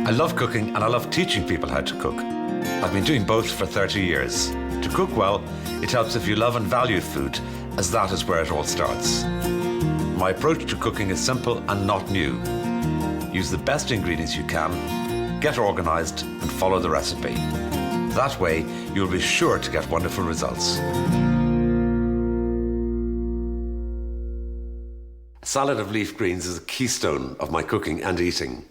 I love cooking and I love teaching people how to cook. I've been doing both for 30 years. To cook well, it helps if you love and value food, as that is where it all starts. My approach to cooking is simple and not new. Use the best ingredients you can, get organised and follow the recipe. That way, you'll be sure to get wonderful results. A salad of leaf greens is a keystone of my cooking and eating.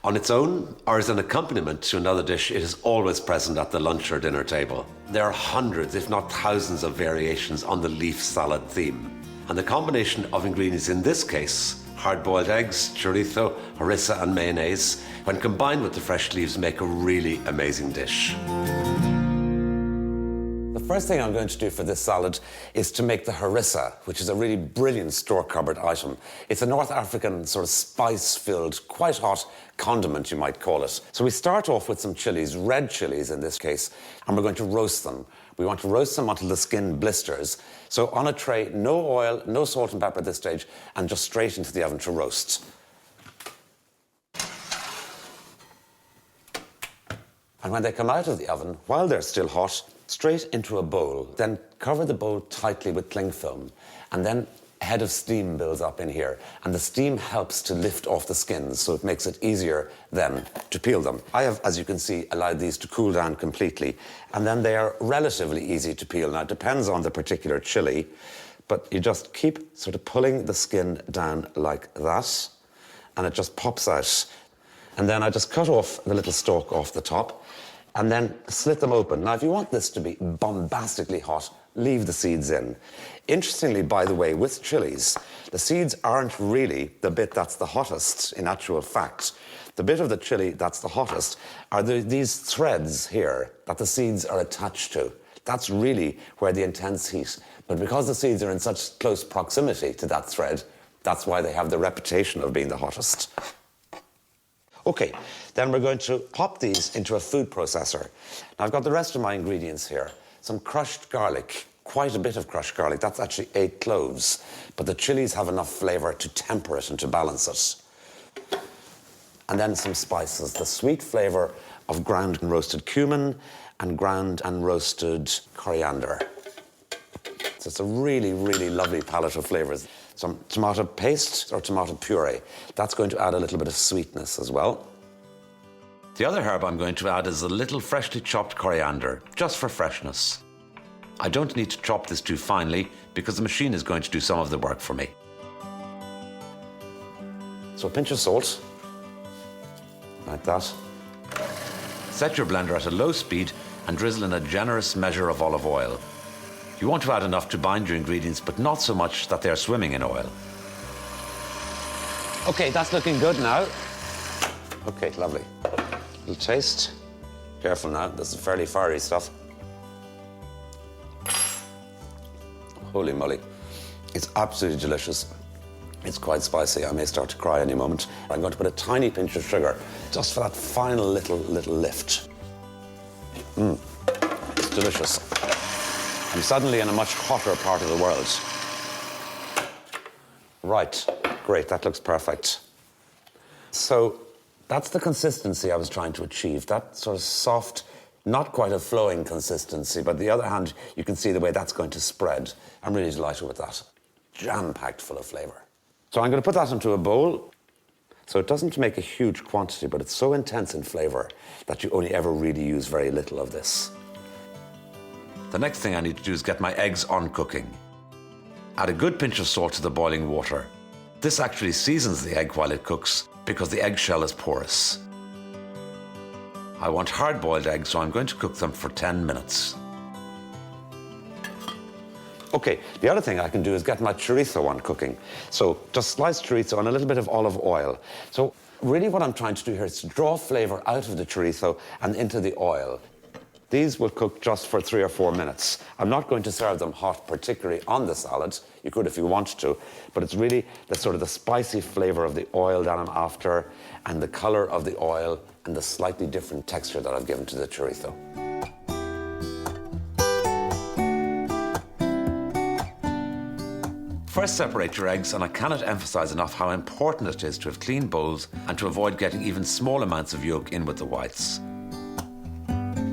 On its own, or as an accompaniment to another dish, it is always present at the lunch or dinner table. There are hundreds, if not thousands, of variations on the leaf salad theme. And the combination of ingredients in this case, hard-boiled eggs, chorizo, harissa and mayonnaise, when combined with the fresh leaves, make a really amazing dish. The first thing I'm going to do for this salad is to make the harissa, which is a really brilliant store-cupboard item. It's a North African sort of spice-filled, quite hot condiment, you might call it. So we start off with some chilies, red chilies in this case, and we're going to roast them. We want to roast them until the skin blisters. So on a tray, no oil, no salt and pepper at this stage, and just straight into the oven to roast. And when they come out of the oven, while they're still hot, straight into a bowl. Then cover the bowl tightly with cling film. And then a head of steam builds up in here. And the steam helps to lift off the skins, so it makes it easier then to peel them. I have, as you can see, allowed these to cool down completely. And then they are relatively easy to peel. Now, it depends on the particular chili, but you just keep sort of pulling the skin down like that, and it just pops out. And then I just cut off the little stalk off the top, and then slit them open. Now, if you want this to be bombastically hot, leave the seeds in. Interestingly, by the way, with chilies, the seeds aren't really the bit that's the hottest, in actual fact. The bit of the chili that's the hottest are these threads here that the seeds are attached to. That's really where the intense heat. But because the seeds are in such close proximity to that thread, that's why they have the reputation of being the hottest. Okay, then we're going to pop these into a food processor. Now, I've got the rest of my ingredients here. Some crushed garlic, quite a bit of crushed garlic. That's actually 8 cloves. But the chilies have enough flavour to temper it and to balance it. And then some spices. The sweet flavour of ground and roasted cumin and ground and roasted coriander. So it's a really, really lovely palette of flavours. Some tomato paste or tomato puree. That's going to add a little bit of sweetness as well. The other herb I'm going to add is a little freshly chopped coriander, just for freshness. I don't need to chop this too finely because the machine is going to do some of the work for me. So a pinch of salt, like that. Set your blender at a low speed and drizzle in a generous measure of olive oil. You want to add enough to bind your ingredients, but not so much that they're swimming in oil. Okay, that's looking good now. Okay, lovely. Little taste. Careful now, this is fairly fiery stuff. Holy moly. It's absolutely delicious. It's quite spicy. I may start to cry any moment. I'm going to put a tiny pinch of sugar, just for that final little lift. It's delicious. I'm suddenly in a much hotter part of the world. Right, great, that looks perfect. So that's the consistency I was trying to achieve, that sort of soft, not quite a flowing consistency, but on the other hand, you can see the way that's going to spread. I'm really delighted with that. Jam-packed full of flavour. So I'm going to put that into a bowl. So it doesn't make a huge quantity, but it's so intense in flavour that you only ever really use very little of this. The next thing I need to do is get my eggs on cooking. Add a good pinch of salt to the boiling water. This actually seasons the egg while it cooks because the eggshell is porous. I want hard-boiled eggs, so I'm going to cook them for 10 minutes. Okay, the other thing I can do is get my chorizo on cooking. So just sliced chorizo and a little bit of olive oil. So really what I'm trying to do here is to draw flavour out of the chorizo and into the oil. These will cook just for 3 or 4 minutes. I'm not going to serve them hot, particularly on the salad. You could if you wanted to, but it's really the sort of the spicy flavour of the oil that I'm after, and the colour of the oil, and the slightly different texture that I've given to the chorizo. First, separate your eggs, and I cannot emphasize enough how important it is to have clean bowls and to avoid getting even small amounts of yolk in with the whites.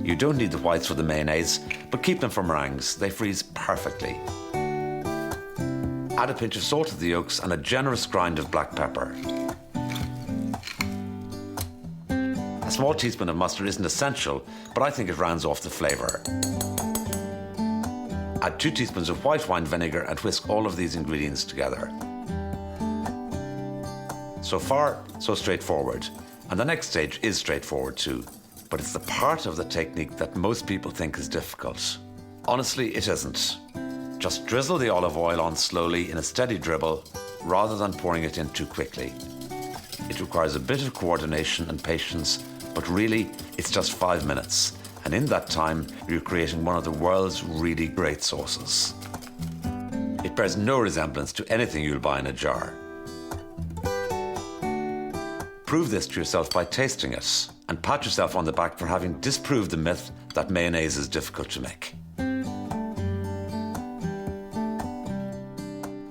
You don't need the whites for the mayonnaise, but keep them for meringues. They freeze perfectly. Add a pinch of salt to the yolks and a generous grind of black pepper. A small teaspoon of mustard isn't essential, but I think it rounds off the flavour. Add 2 teaspoons of white wine vinegar and whisk all of these ingredients together. So far, so straightforward. And the next stage is straightforward too. But it's the part of the technique that most people think is difficult. Honestly, it isn't. Just drizzle the olive oil on slowly in a steady dribble rather than pouring it in too quickly. It requires a bit of coordination and patience, but really, it's just 5 minutes. And in that time, you're creating one of the world's really great sauces. It bears no resemblance to anything you'll buy in a jar. Prove this to yourself by tasting it, and pat yourself on the back for having disproved the myth that mayonnaise is difficult to make.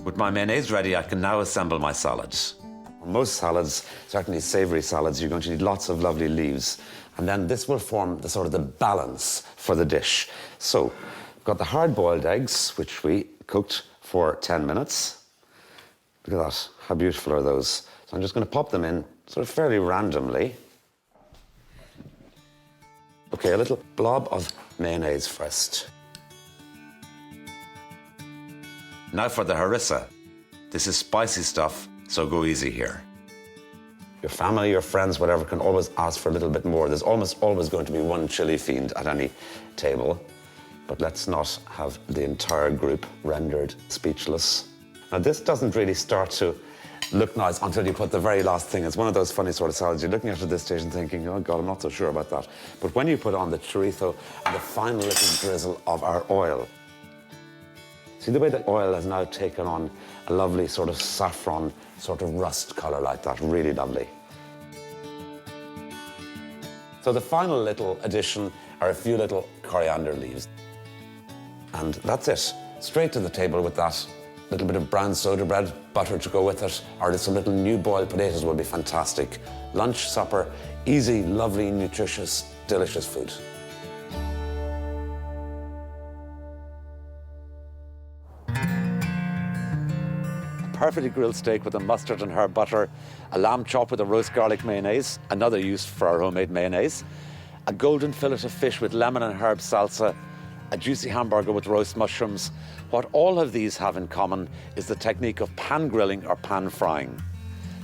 With my mayonnaise ready, I can now assemble my salads. Most salads, certainly savoury salads, you're going to need lots of lovely leaves. And then this will form the sort of the balance for the dish. So, we've got the hard-boiled eggs, which we cooked for 10 minutes. Look at that, how beautiful are those? So I'm just going to pop them in sort of fairly randomly. Okay, a little blob of mayonnaise first. Now for the harissa. This is spicy stuff, so go easy here. Your family, your friends, whatever, can always ask for a little bit more. There's almost always going to be one chili fiend at any table, but let's not have the entire group rendered speechless. Now, this doesn't really start to look nice until you put the very last thing. It's one of those funny sort of salads. You're looking at it at this stage and thinking, oh God, I'm not so sure about that. But when you put on the chorizo and the final little drizzle of our oil, see the way the oil has now taken on a lovely sort of saffron, sort of rust colour like that, really lovely. So the final little addition are a few little coriander leaves. And that's it. Straight to the table with that. Little bit of brown soda bread, butter to go with it, or some little new boiled potatoes will be fantastic. Lunch, supper, easy, lovely, nutritious, delicious food. Perfectly grilled steak with a mustard and herb butter, a lamb chop with a roast garlic mayonnaise, another use for our homemade mayonnaise, a golden fillet of fish with lemon and herb salsa, a juicy hamburger with roast mushrooms. What all of these have in common is the technique of pan grilling or pan frying.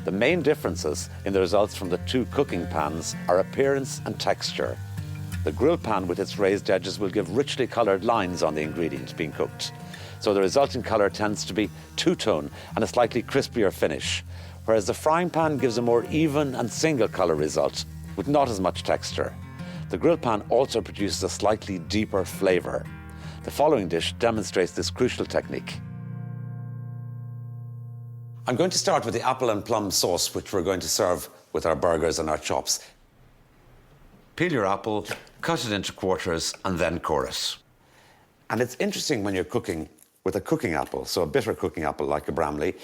The main differences in the results from the two cooking pans are appearance and texture. The grill pan with its raised edges will give richly coloured lines on the ingredients being cooked. So the resulting colour tends to be two-tone and a slightly crispier finish, whereas the frying pan gives a more even and single colour result with not as much texture. The grill pan also produces a slightly deeper flavour. The following dish demonstrates this crucial technique. I'm going to start with the apple and plum sauce, which we're going to serve with our burgers and our chops. Peel your apple, cut it into quarters, and then core it. And it's interesting when you're cooking with a cooking apple, so a bitter cooking apple like a Bramley,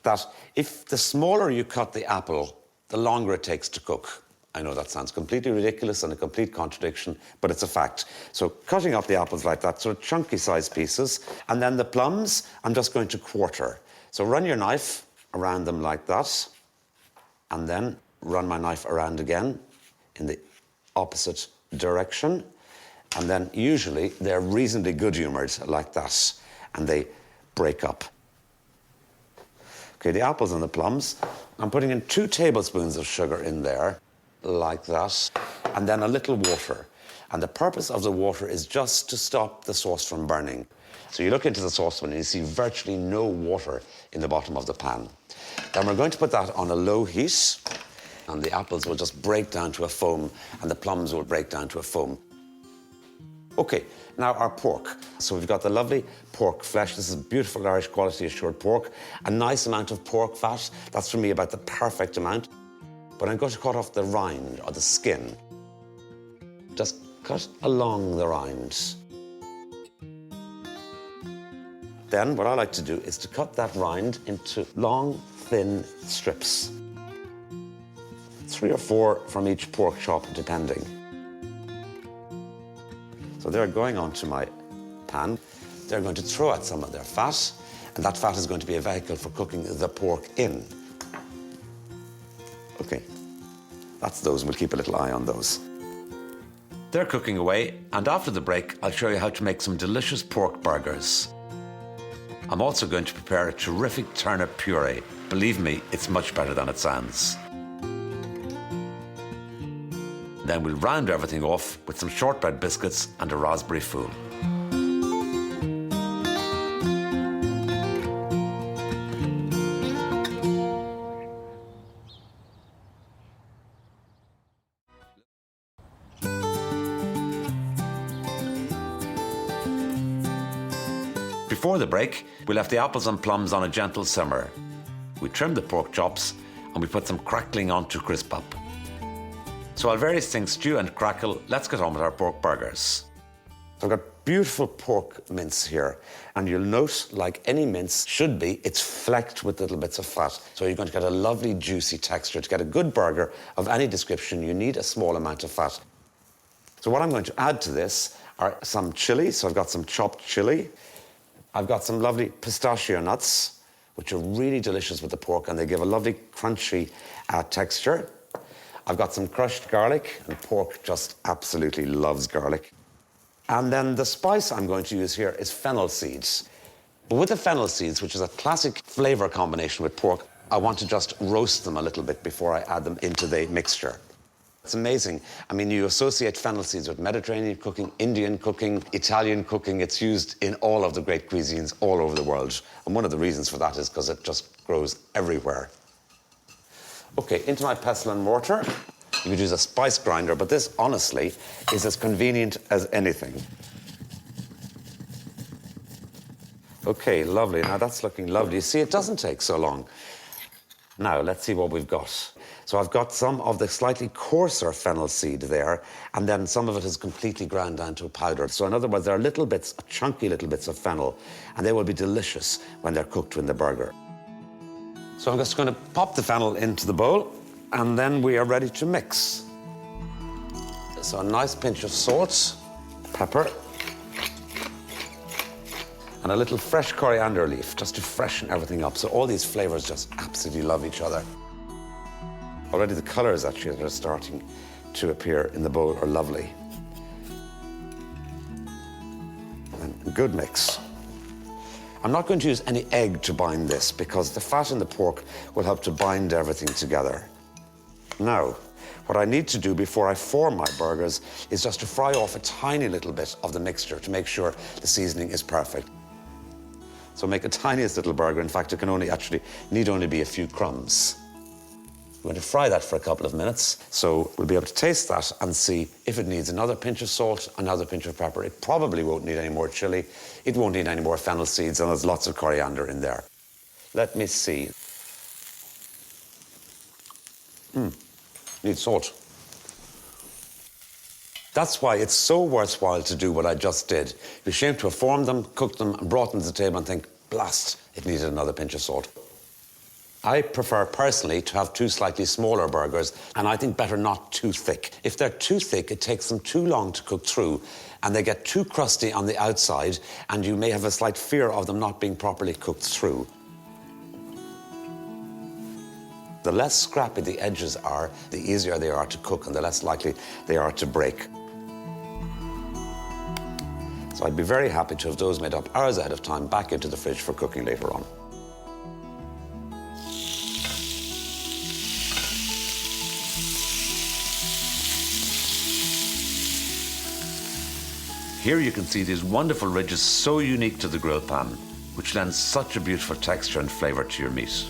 that if the smaller you cut the apple, the longer it takes to cook. I know that sounds completely ridiculous and a complete contradiction, but it's a fact. So cutting up the apples like that, sort of chunky sized pieces, and then the plums, I'm just going to quarter. So run your knife around them like that, and then run my knife around again in the opposite direction. And then usually they're reasonably good-humoured like that, and they break up. Okay, the apples and the plums, I'm putting in 2 tablespoons of sugar in there, like that, and then a little water. And the purpose of the water is just to stop the sauce from burning. So you look into the saucepan and you see virtually no water in the bottom of the pan. Then we're going to put that on a low heat, and the apples will just break down to a foam, and the plums will break down to a foam. Okay, now our pork. So we've got the lovely pork flesh. This is beautiful Irish quality assured pork. A nice amount of pork fat. That's for me about the perfect amount. But I'm going to cut off the rind or the skin. Just cut along the rind. Then what I like to do is to cut that rind into long, thin strips. 3 or 4 from each pork chop, depending. So they're going onto my pan. They're going to throw out some of their fat, and that fat is going to be a vehicle for cooking the pork in. Okay, that's those, and we'll keep a little eye on those. They're cooking away, and after the break, I'll show you how to make some delicious pork burgers. I'm also going to prepare a terrific turnip puree. Believe me, it's much better than it sounds. Then we'll round everything off with some shortbread biscuits and a raspberry fool. Before the break, we left the apples and plums on a gentle simmer. We trimmed the pork chops and we put some crackling on to crisp up. So while various things stew and crackle, let's get on with our pork burgers. I've got beautiful pork mince here, and you'll note, like any mince should be, it's flecked with little bits of fat. So you're going to get a lovely juicy texture. To get a good burger of any description, you need a small amount of fat. So what I'm going to add to this are some chili. So I've got some chopped chili. I've got some lovely pistachio nuts, which are really delicious with the pork, and they give a lovely crunchy texture. I've got some crushed garlic, and pork just absolutely loves garlic. And then the spice I'm going to use here is fennel seeds. But with the fennel seeds, which is a classic flavor combination with pork, I want to just roast them a little bit before I add them into the mixture. It's amazing. I mean, you associate fennel seeds with Mediterranean cooking, Indian cooking, Italian cooking. It's used in all of the great cuisines all over the world. And one of the reasons for that is because it just grows everywhere. Okay, into my pestle and mortar. You could use a spice grinder, but this, honestly, is as convenient as anything. Okay, lovely. Now, that's looking lovely. You see, it doesn't take so long. Now, let's see what we've got. So I've got some of the slightly coarser fennel seed there, and then some of it is completely ground down to a powder. So in other words, there are little bits, chunky little bits of fennel, and they will be delicious when they're cooked in the burger. So I'm just going to pop the fennel into the bowl, and then we are ready to mix. So a nice pinch of salt, pepper, and a little fresh coriander leaf, just to freshen everything up. So all these flavors just absolutely love each other. Already the colors actually that are starting to appear in the bowl are lovely. And a good mix. I'm not going to use any egg to bind this because the fat in the pork will help to bind everything together. Now, what I need to do before I form my burgers is just to fry off a tiny little bit of the mixture to make sure the seasoning is perfect. So make the tiniest little burger. In fact, it can need only be a few crumbs. We're going to fry that for a couple of minutes, so we'll be able to taste that and see if it needs another pinch of salt, another pinch of pepper. It probably won't need any more chili. It won't need any more fennel seeds, and there's lots of coriander in there. Let me see. Needs salt. That's why it's so worthwhile to do what I just did. You'd be ashamed to have formed them, cooked them, and brought them to the table and think, blast, it needed another pinch of salt. I prefer personally to have 2 slightly smaller burgers, and I think better not too thick. If they're too thick, it takes them too long to cook through, and they get too crusty on the outside, and you may have a slight fear of them not being properly cooked through. The less scrappy the edges are, the easier they are to cook, and the less likely they are to break. So I'd be very happy to have those made up hours ahead of time back into the fridge for cooking later on. Here you can see these wonderful ridges so unique to the grill pan, which lends such a beautiful texture and flavour to your meat.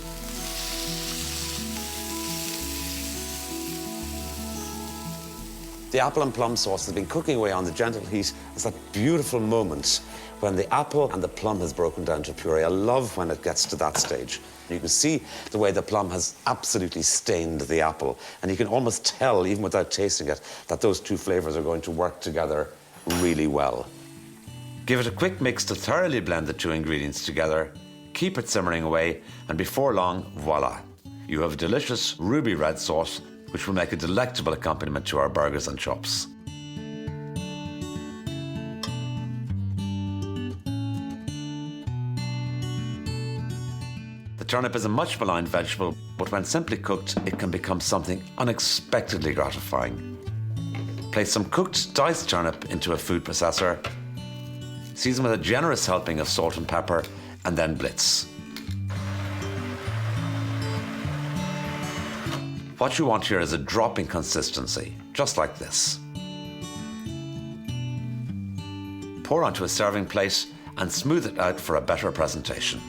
The apple and plum sauce has been cooking away on the gentle heat. It's that beautiful moment when the apple and the plum has broken down to puree. I love when it gets to that stage. You can see the way the plum has absolutely stained the apple, and you can almost tell, even without tasting it, that those two flavours are going to work together really well. Give it a quick mix to thoroughly blend the two ingredients together, keep it simmering away, and before long, voila. You have a delicious ruby red sauce, which will make a delectable accompaniment to our burgers and chops. The turnip is a much maligned vegetable, but when simply cooked, it can become something unexpectedly gratifying. Place some cooked diced turnip into a food processor, season with a generous helping of salt and pepper, and then blitz. What you want here is a dropping consistency, just like this. Pour onto a serving plate and smooth it out for a better presentation.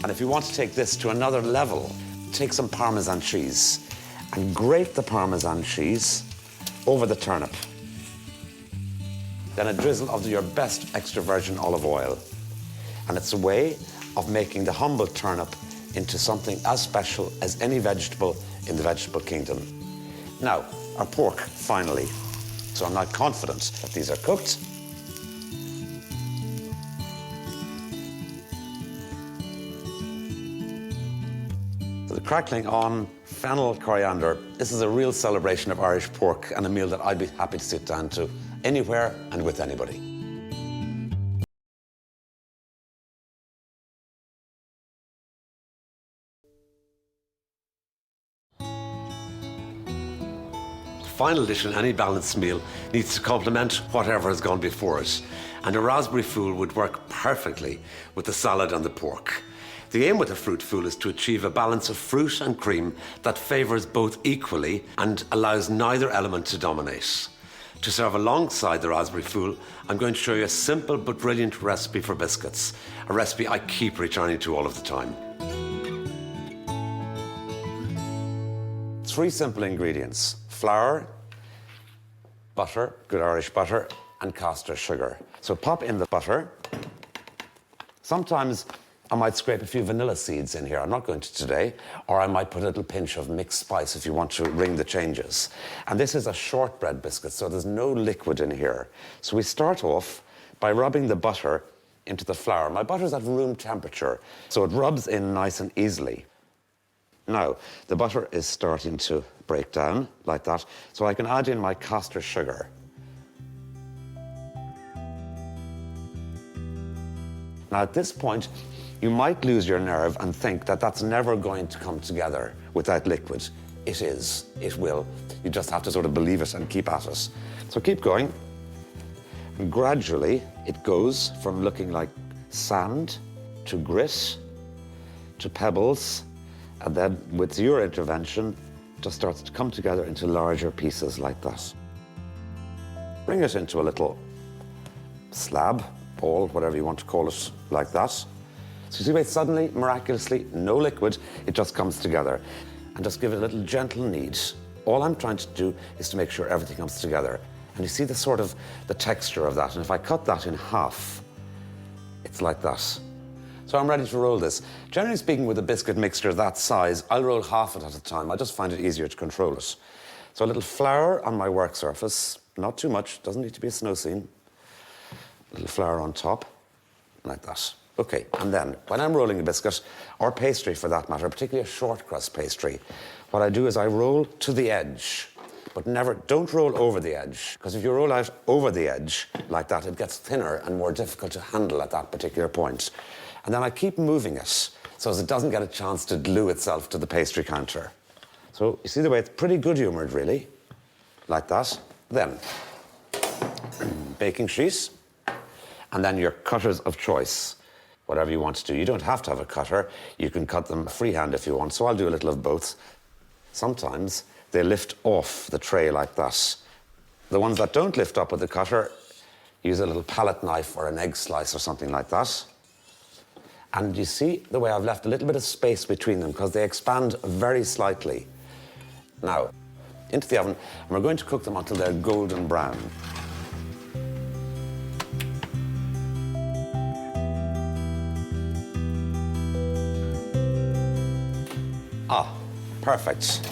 And if you want to take this to another level, take some Parmesan cheese and grate the Parmesan cheese over the turnip. Then a drizzle of your best extra virgin olive oil. And it's a way of making the humble turnip into something as special as any vegetable in the vegetable kingdom. Now, our pork, finally. So I'm now confident that these are cooked. So the crackling on, fennel, coriander. This is a real celebration of Irish pork and a meal that I'd be happy to sit down to anywhere and with anybody. The final dish in any balanced meal needs to complement whatever has gone before it, and a raspberry fool would work perfectly with the salad and the pork. The aim with a fruit fool is to achieve a balance of fruit and cream that favours both equally and allows neither element to dominate. To serve alongside the raspberry fool, I'm going to show you a simple but brilliant recipe for biscuits, a recipe I keep returning to all of the time. 3 simple ingredients: flour, butter, good Irish butter, and caster sugar. So pop in the butter. Sometimes I might scrape a few vanilla seeds in here. I'm not going to today. Or I might put a little pinch of mixed spice if you want to ring the changes. And this is a shortbread biscuit, so there's no liquid in here. So we start off by rubbing the butter into the flour. My butter's at room temperature, so it rubs in nice and easily. Now, the butter is starting to break down like that, so I can add in my caster sugar. Now, at this point, you might lose your nerve and think that that's never going to come together without liquid. It is. It will. You just have to sort of believe it and keep at it. So keep going. And gradually, it goes from looking like sand to grit to pebbles, and then with your intervention, just starts to come together into larger pieces like that. Bring it into a little slab, ball, whatever you want to call it, like that. So you see where suddenly, miraculously, no liquid, it just comes together. And just give it a little gentle knead. All I'm trying to do is to make sure everything comes together. And you see the texture of that. And if I cut that in half, it's like that. So I'm ready to roll this. Generally speaking, with a biscuit mixture that size, I'll roll half it at a time. I just find it easier to control it. So a little flour on my work surface, not too much, doesn't need to be a snow scene. A little flour on top, like that. Okay, and then when I'm rolling a biscuit, or pastry for that matter, particularly a short crust pastry, what I do is I roll to the edge, but don't roll over the edge, because if you roll out over the edge like that, it gets thinner and more difficult to handle at that particular point. And then I keep moving it so as it doesn't get a chance to glue itself to the pastry counter. So you see the way it's pretty good humoured, really, like that. Then, baking sheet, and then your cutters of choice. Whatever you want to do. You don't have to have a cutter. You can cut them freehand if you want. So I'll do a little of both. Sometimes they lift off the tray like that. The ones that don't lift up with the cutter, use a little palette knife or an egg slice or something like that. And you see the way I've left a little bit of space between them because they expand very slightly. Now, into the oven, and we're going to cook them until they're golden brown. Ah, perfect.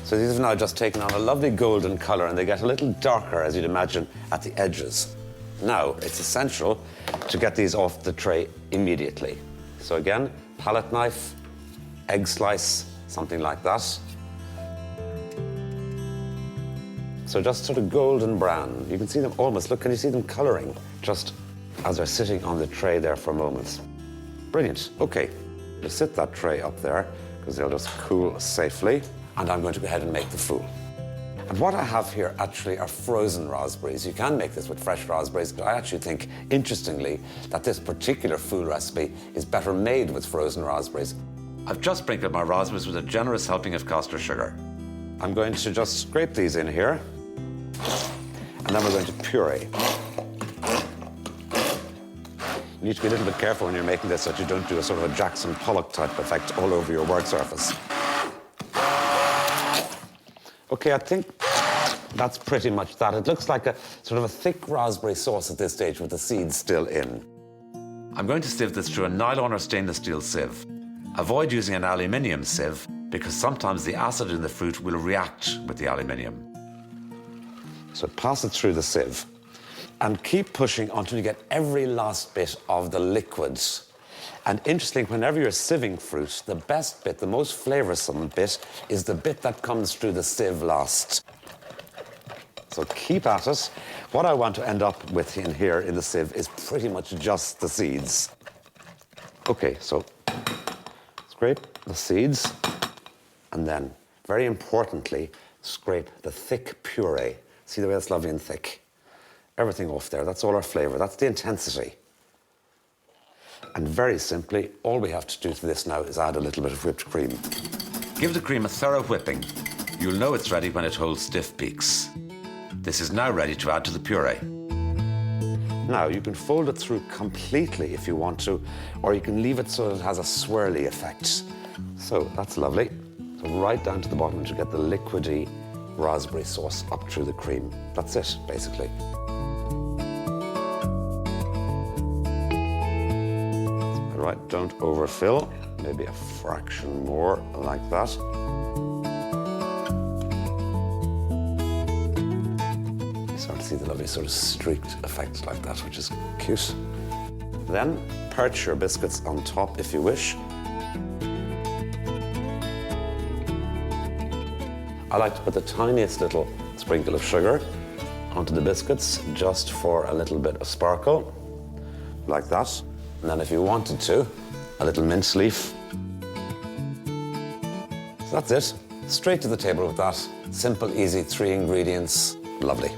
So these have now just taken on a lovely golden colour, and they get a little darker, as you'd imagine, at the edges. Now, it's essential to get these off the tray immediately. So again, palette knife, egg slice, something like that. So just sort of golden brown. You can see them almost, look, can you see them colouring? Just as they're sitting on the tray there for moments. Brilliant, okay. Just sit that tray up there, because they'll just cool safely. And I'm going to go ahead and make the fool. And what I have here actually are frozen raspberries. You can make this with fresh raspberries, but I actually think, interestingly, that this particular fool recipe is better made with frozen raspberries. I've just sprinkled my raspberries with a generous helping of caster sugar. I'm going to just scrape these in here, and then we're going to puree. You need to be a little bit careful when you're making this, so that you don't do a sort of a Jackson Pollock type effect all over your work surface. Okay, I think that's pretty much that. It looks like a sort of a thick raspberry sauce at this stage with the seeds still in. I'm going to sieve this through a nylon or stainless steel sieve. Avoid using an aluminium sieve because sometimes the acid in the fruit will react with the aluminium. So pass it through the sieve and keep pushing until you get every last bit of the liquids. And interestingly, whenever you're sieving fruit, the best bit, the most flavoursome bit, is the bit that comes through the sieve last. So keep at it. What I want to end up with in here in the sieve is pretty much just the seeds. Okay, so scrape the seeds, and then, very importantly, scrape the thick puree. See the way it's lovely and thick? Everything off there, that's all our flavour, that's the intensity. And very simply, all we have to do to this now is add a little bit of whipped cream. Give the cream a thorough whipping. You'll know it's ready when it holds stiff peaks. This is now ready to add to the puree. Now, you can fold it through completely if you want to, or you can leave it so that it has a swirly effect. So that's lovely. So right down to the bottom to get the liquidy raspberry sauce up through the cream. That's it, basically. Right, don't overfill. Maybe a fraction more like that. You start to see the lovely sort of streaked effect like that, which is cute. Then perch your biscuits on top if you wish. I like to put the tiniest little sprinkle of sugar onto the biscuits just for a little bit of sparkle, like that. And then if you wanted to, a little mint leaf. So that's it. Straight to the table with that. Simple, easy, 3 ingredients. Lovely.